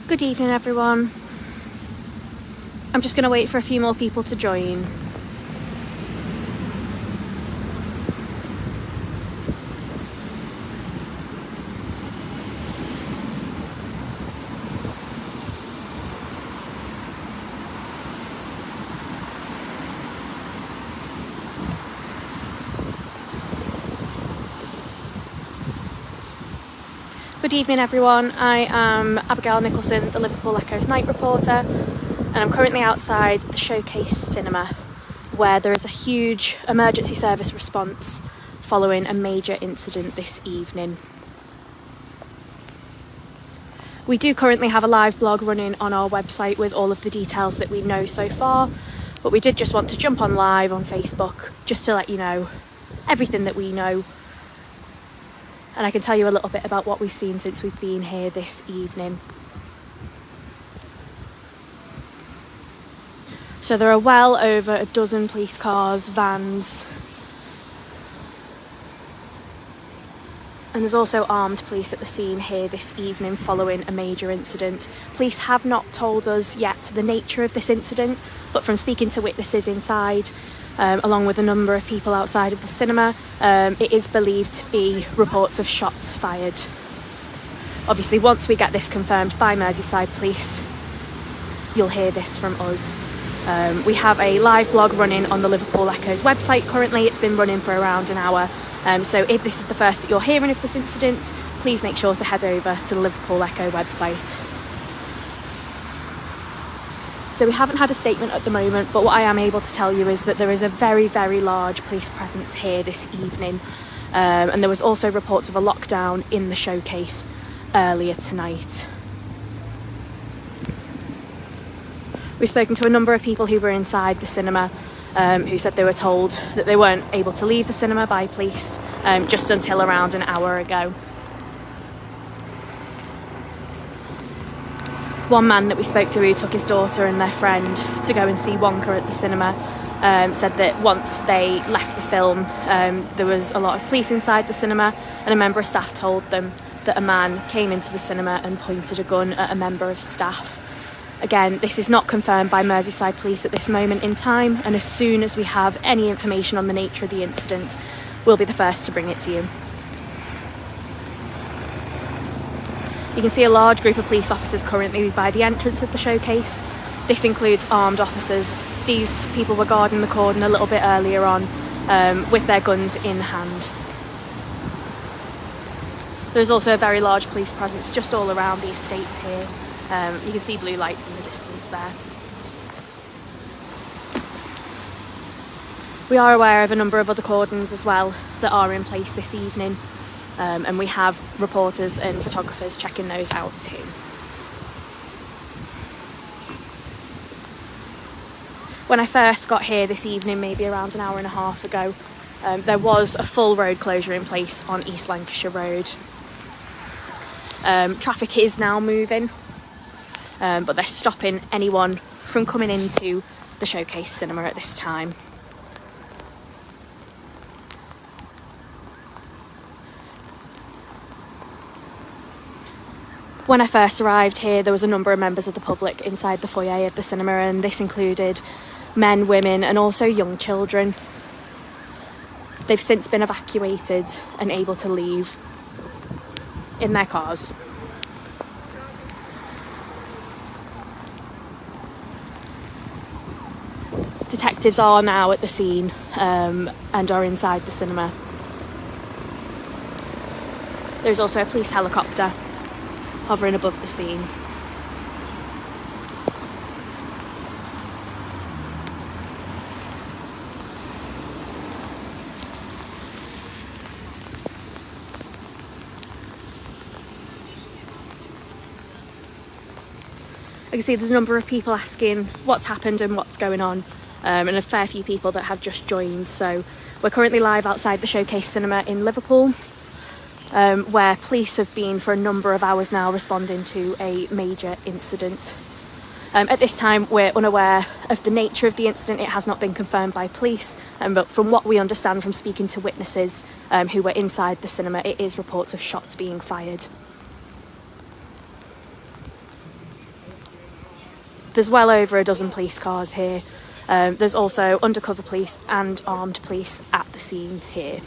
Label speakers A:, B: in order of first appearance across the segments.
A: Good evening, everyone. I'm just going to wait for a few more people to join. Good evening, everyone. I am Abigail Nicholson, the Liverpool Echo's night reporter, and I'm currently outside the Showcase Cinema, where there is a huge emergency service response following a major incident this evening. We do currently have a live blog running on our website with all of the details that we know so far, but we did just want to jump on live on Facebook just to let you know everything that we know. And I can tell you a little bit about what we've seen since we've been here this evening. So there are well over a dozen police cars, vans, and there's also armed police at the scene here this evening following a major incident. Police have not told us yet the nature of this incident, but from speaking to witnesses inside, along with a number of people outside of the cinema, it is believed to be reports of shots fired. Obviously, once we get this confirmed by Merseyside Police, you'll hear this from us. We have a live blog running on the Liverpool Echo's website currently. It's been running for around an hour. So if this is the first that you're hearing of this incident, please make sure to head over to the Liverpool Echo website. So we haven't had a statement at the moment, but what I am able to tell you is that there is a very, very large police presence here this evening. And there was also reports of a lockdown in the Showcase earlier tonight. We've spoken to a number of people who were inside the cinema, who said they were told that they weren't able to leave the cinema by police just until around an hour ago. One man that we spoke to who took his daughter and their friend to go and see Wonka at the cinema said that once they left the film, there was a lot of police inside the cinema, and a member of staff told them that a man came into the cinema and pointed a gun at a member of staff. Again, this is not confirmed by Merseyside Police at this moment in time, and as soon as we have any information on the nature of the incident, we'll be the first to bring it to you. You can see a large group of police officers currently by the entrance of the Showcase. This includes armed officers. These people were guarding the cordon a little bit earlier on with their guns in hand. There's also a very large police presence just all around the estate here. You can see blue lights in the distance there. We are aware of a number of other cordons as well that are in place this evening. And we have reporters and photographers checking those out too. When I first got here this evening, maybe around an hour and a half ago, there was a full road closure in place on East Lancashire Road. Traffic is now moving, but they're stopping anyone from coming into the Showcase Cinema at this time. When I first arrived here, there was a number of members of the public inside the foyer of the cinema, and this included men, women, and also young children. They've since been evacuated and able to leave in their cars. Detectives are now at the scene and are inside the cinema. There's also a police helicopter hovering above the scene. I can see there's a number of people asking what's happened and what's going on, and a fair few people that have just joined. So we're currently live outside the Showcase Cinema in Liverpool, where police have been for a number of hours now responding to a major incident. At this time, we're unaware of the nature of the incident. It has not been confirmed by police, but from what we understand from speaking to witnesses who were inside the cinema, it is reports of shots being fired. There's well over a dozen police cars here. There's also undercover police and armed police at the scene here.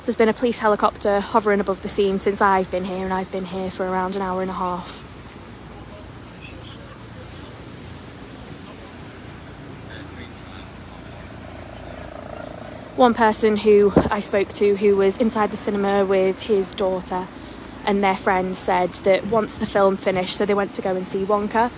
A: There's been a police helicopter hovering above the scene since I've been here, and I've been here for around an hour and a half. One person who I spoke to, who was inside the cinema with his daughter and their friend, said that once the film finished, so they went to go and see Wonka,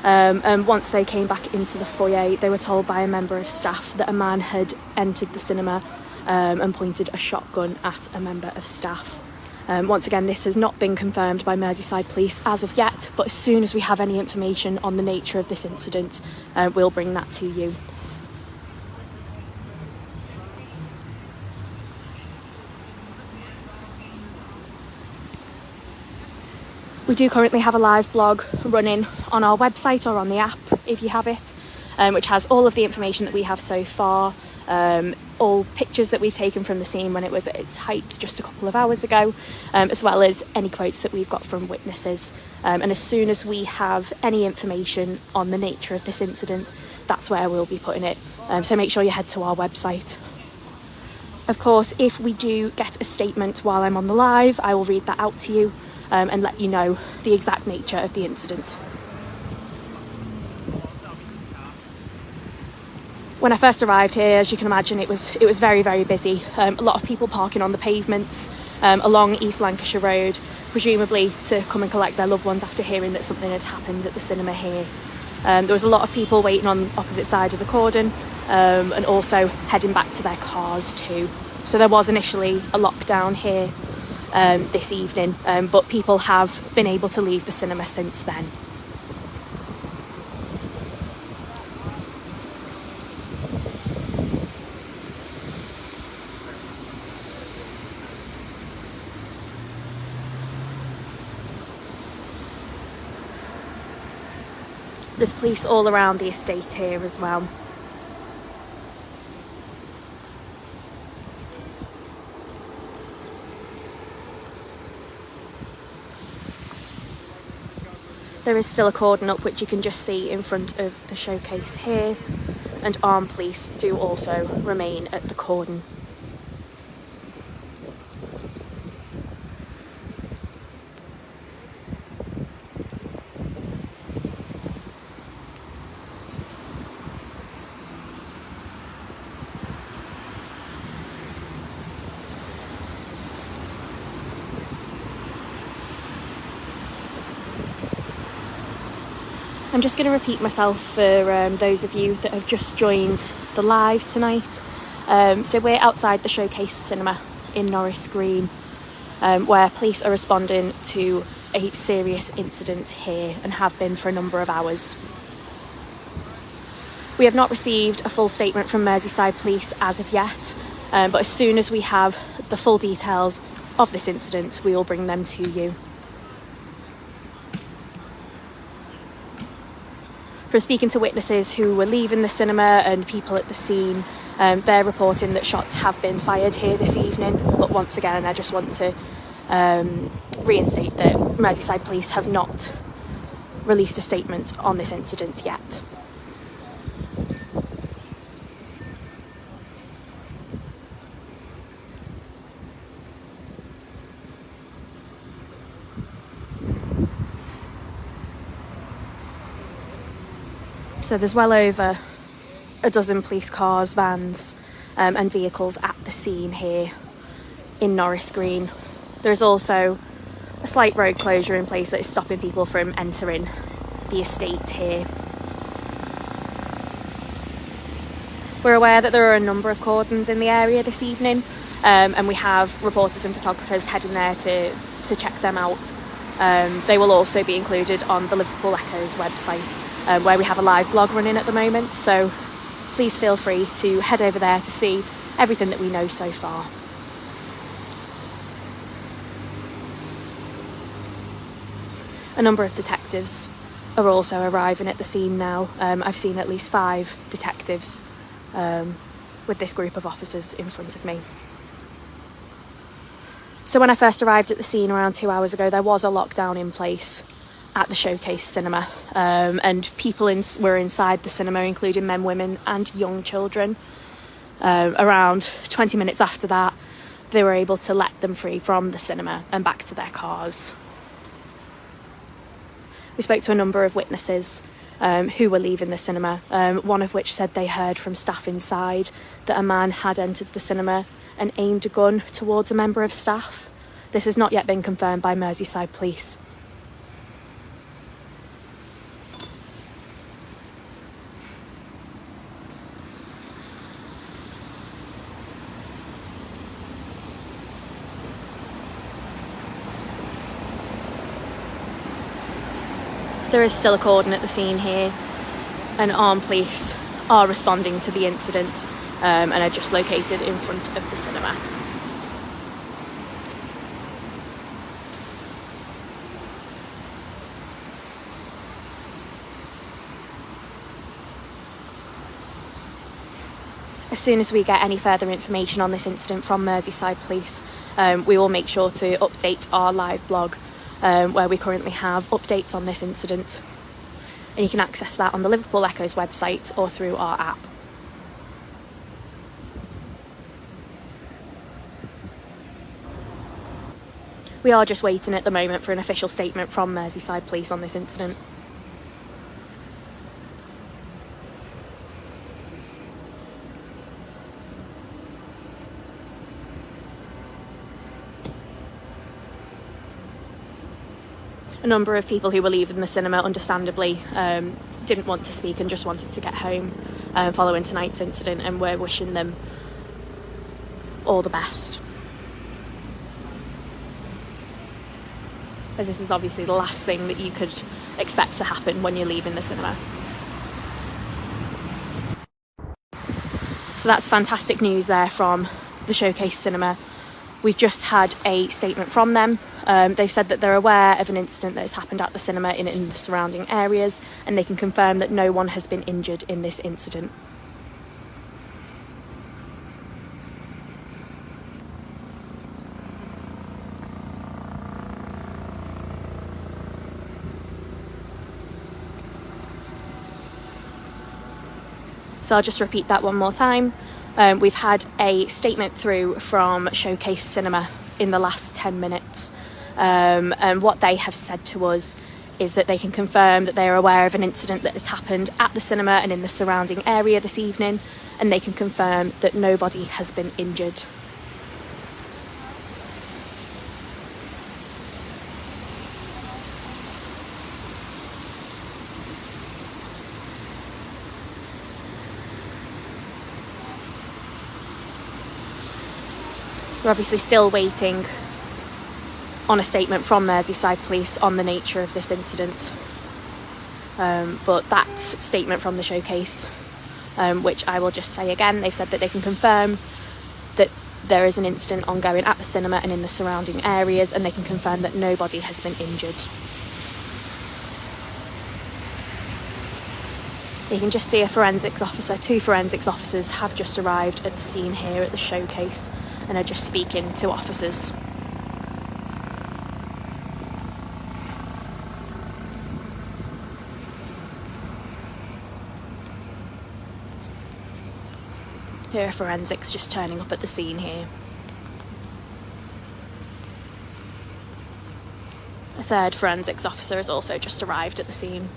A: and once they came back into the foyer, they were told by a member of staff that a man had entered the cinema and pointed a shotgun at a member of staff. Once again, this has not been confirmed by Merseyside Police as of yet, but as soon as we have any information on the nature of this incident, we'll bring that to you. We do currently have a live blog running on our website or on the app, if you have it, which has all of the information that we have so far, all pictures that we've taken from the scene when it was at its height just a couple of hours ago, as well as any quotes that we've got from witnesses. And as soon as we have any information on the nature of this incident, that's where we'll be putting it. So make sure you head to our website. Of course, if we do get a statement while I'm on the live, I will read that out to you and let you know the exact nature of the incident. When I first arrived here, as you can imagine, it was very, very busy. A lot of people parking on the pavements along East Lancashire Road, presumably to come and collect their loved ones after hearing that something had happened at the cinema here. There was a lot of people waiting on the opposite side of the cordon and also heading back to their cars too. So there was initially a lockdown here this evening, but people have been able to leave the cinema since then. There's police all around the estate here as well. There is still a cordon up, which you can just see in front of the showcase here, and armed police do also remain at the cordon. I'm just going to repeat myself for those of you that have just joined the live tonight. So we're outside the Showcase Cinema in Norris Green, where police are responding to a serious incident here and have been for a number of hours. We have not received a full statement from Merseyside Police as of yet, but as soon as we have the full details of this incident, we will bring them to you. From speaking to witnesses who were leaving the cinema and people at the scene, they're reporting that shots have been fired here this evening. But once again, I just want to reinstate that Merseyside Police have not released a statement on this incident yet. So there's well over a dozen police cars, vans and vehicles at the scene here in Norris Green. There's also a slight road closure in place that is stopping people from entering the estate here. We're aware that there are a number of cordons in the area this evening, and we have reporters and photographers heading there to check them out. They will also be included on the Liverpool Echo's website, where we have a live blog running at the moment, so please feel free to head over there to see everything that we know so far. A number of detectives are also arriving at the scene now. I've seen at least 5 detectives with this group of officers in front of me. So when I first arrived at the scene around 2 hours ago, there was a lockdown in place at the Showcase Cinema, and people were inside the cinema, including men, women and young children. Around 20 minutes after that, they were able to let them free from the cinema and back to their cars. We spoke to a number of witnesses who were leaving the cinema, one of which said they heard from staff inside that a man had entered the cinema and aimed a gun towards a member of staff. This has not yet been confirmed by Merseyside Police. There is still a cordon at the scene here, and armed police are responding to the incident and are just located in front of the cinema. As soon as we get any further information on this incident from Merseyside Police, we will make sure to update our live blog where we currently have updates on this incident. And you can access that on the Liverpool Echo's website or through our app. We are just waiting at the moment for an official statement from Merseyside Police on this incident. A number of people who were leaving the cinema, understandably, didn't want to speak and just wanted to get home following tonight's incident, and we're wishing them all the best. As this is obviously the last thing that you could expect to happen when you're leaving the cinema. So that's fantastic news there from the Showcase Cinema. We've just had a statement from them. They've said that they're aware of an incident that has happened at the cinema in the surrounding areas, and they can confirm that no one has been injured in this incident. So I'll just repeat that one more time. We've had a statement through from Showcase Cinema in the last 10 minutes. And what they have said to us is that they can confirm that they are aware of an incident that has happened at the cinema and in the surrounding area this evening, and they can confirm that nobody has been injured. We're obviously still waiting on a statement from Merseyside Police on the nature of this incident. But that statement from the Showcase, which I will just say again, they've said that they can confirm that there is an incident ongoing at the cinema and in the surrounding areas, and they can confirm that nobody has been injured. You can just see a forensics officer, 2 forensics officers have just arrived at the scene here at the Showcase and are just speaking to officers. Here are forensics just turning up at the scene here. A 3rd forensics officer has also just arrived at the scene.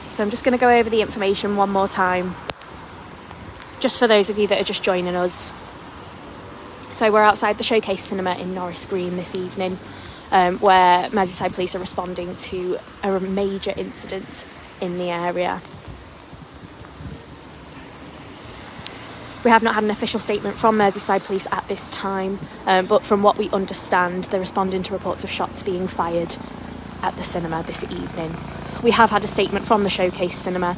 A: So I'm just going to go over the information one more time, just for those of you that are just joining us. So we're outside the Showcase Cinema in Norris Green this evening, where Merseyside Police are responding to a major incident in the area. We have not had an official statement from Merseyside Police at this time, but from what we understand, they're responding to reports of shots being fired at the cinema this evening. We have had a statement from the Showcase Cinema,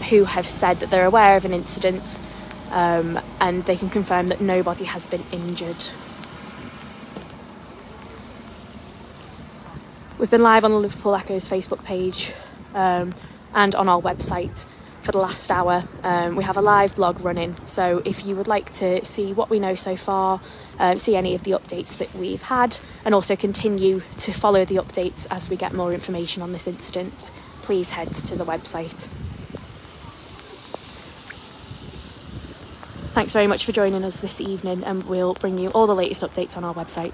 A: who have said that they're aware of an incident, and they can confirm that nobody has been injured. We've been live on the Liverpool Echo's Facebook page and on our website for the last hour. We have a live blog running, so if you would like to see what we know so far, see any of the updates that we've had, and also continue to follow the updates as we get more information on this incident, please head to the website. Thanks very much for joining us this evening, and we'll bring you all the latest updates on our website.